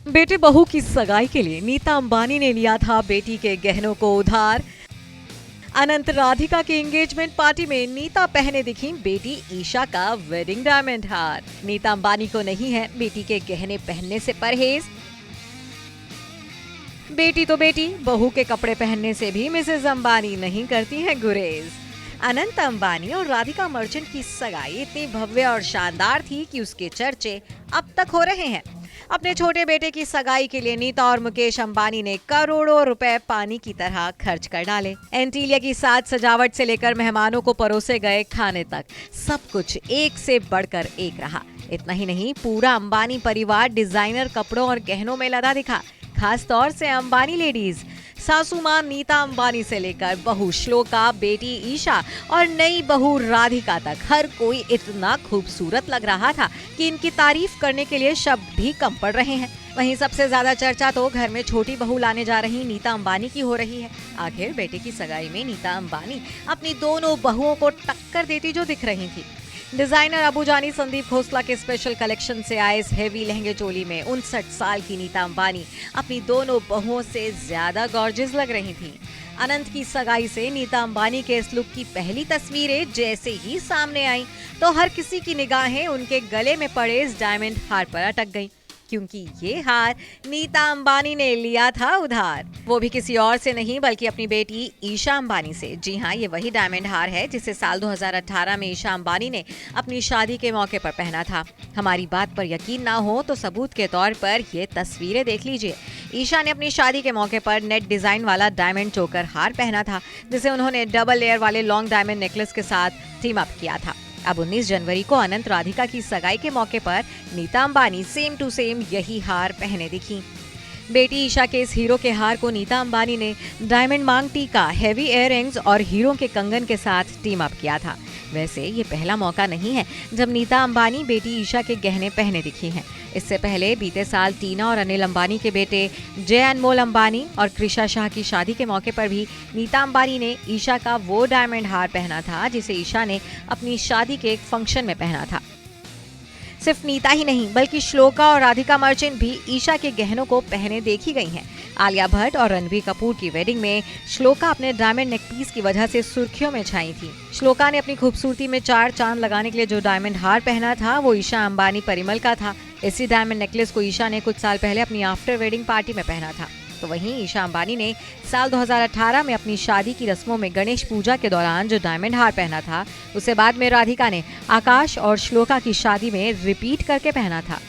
बेटे बहू की सगाई के लिए नीता अंबानी ने लिया था बेटी के गहनों को उधार। अनंत राधिका की एंगेजमेंट पार्टी में नीता पहने दिखी बेटी ईशा का वेडिंग डायमंड हार। नीता अंबानी को नहीं है बेटी के गहने पहनने से परहेज। बेटी तो बेटी, बहू के कपड़े पहनने से भी मिसेज अंबानी नहीं करती है गुरेज। अनंत अंबानी और राधिका मर्चेंट की सगाई इतनी भव्य और शानदार थी कि उसके चर्चे अब तक हो रहे हैं। अपने छोटे बेटे की सगाई के लिए नीता और मुकेश अंबानी ने करोड़ों रुपए पानी की तरह खर्च कर डाले। एंटीलिया की साज सजावट से लेकर मेहमानों को परोसे गए खाने तक सब कुछ एक से बढ़कर एक रहा। इतना ही नहीं, पूरा अंबानी परिवार डिजाइनर कपड़ों और गहनों में लदा दिखा। खास तौर से अंबानी लेडीज, सासू मां नीता अंबानी से लेकर बहू श्लोका, बेटी ईशा और नई बहू राधिका तक हर कोई इतना खूबसूरत लग रहा था कि इनकी तारीफ करने के लिए शब्द भी कम पड़ रहे हैं। वहीं सबसे ज्यादा चर्चा तो घर में छोटी बहू लाने जा रही नीता अंबानी की हो रही है। आखिर बेटे की सगाई में नीता अंबानी अपनी दोनों बहुओं को टक्कर देती जो दिख रही थी। डिजाइनर अबू जानी संदीप खोसला के स्पेशल कलेक्शन से आए इस हेवी लहंगे चोली में 59 साल की नीता अंबानी अपनी दोनों बहुओं से ज्यादा गॉर्जियस लग रही थी। अनंत की सगाई से नीता अंबानी के इस लुक की पहली तस्वीरें जैसे ही सामने आई तो हर किसी की निगाहें उनके गले में पड़े इस डायमंड हार पर अटक गईं, क्योंकि ये हार नीता अंबानी ने लिया था उधार। वो भी किसी और से नहीं बल्कि अपनी बेटी ईशा अंबानी से। जी हाँ, ये वही डायमंड हार है जिसे साल 2018 में ईशा अंबानी ने अपनी शादी के मौके पर पहना था। हमारी बात पर यकीन ना हो तो सबूत के तौर पर ये तस्वीरें देख लीजिए। ईशा ने अपनी शादी के मौके पर नेट डिजाइन वाला डायमंड चोकर हार पहना था, जिसे उन्होंने डबल लेयर वाले लॉन्ग डायमंड नेकलेस के साथ टीम अप किया था। अब 19 जनवरी को अनंत राधिका की सगाई के मौके पर Nita Ambani same to same यही हार पहने दिखी। बेटी ईशा के इस हीरो के हार को नीता अंबानी ने डायमंड मांग टीका, हेवी इयररिंग्स और हीरो के कंगन के साथ टीम अप किया था। वैसे ये पहला मौका नहीं है जब नीता अंबानी बेटी ईशा के गहने पहने दिखी हैं। इससे पहले बीते साल टीना और अनिल अंबानी के बेटे जय अनमोल अंबानी और कृषा शाह की शादी के मौके पर भी नीता अंबानी ने ईशा का वो डायमंड हार पहना था जिसे ईशा ने अपनी शादी के एक फंक्शन में पहना था। सिर्फ नीता ही नहीं बल्कि श्लोका और राधिका मर्चेंट भी ईशा के गहनों को पहने देखी गई हैं। आलिया भट्ट और रणबीर कपूर की वेडिंग में श्लोका अपने डायमंड नेकपीस की वजह से सुर्खियों में छाई थी। श्लोका ने अपनी खूबसूरती में 4 चांद लगाने के लिए जो डायमंड हार पहना था वो ईशा अंबानी परिमल का था। इसी डायमंड नेकलेस को ईशा ने कुछ साल पहले अपनी आफ्टर वेडिंग पार्टी में पहना था। तो वहीं ईशा अंबानी ने साल 2018 में अपनी शादी की रस्मों में गणेश पूजा के दौरान जो डायमंड हार पहना था उसे बाद में राधिका ने आकाश और श्लोका की शादी में रिपीट करके पहना था।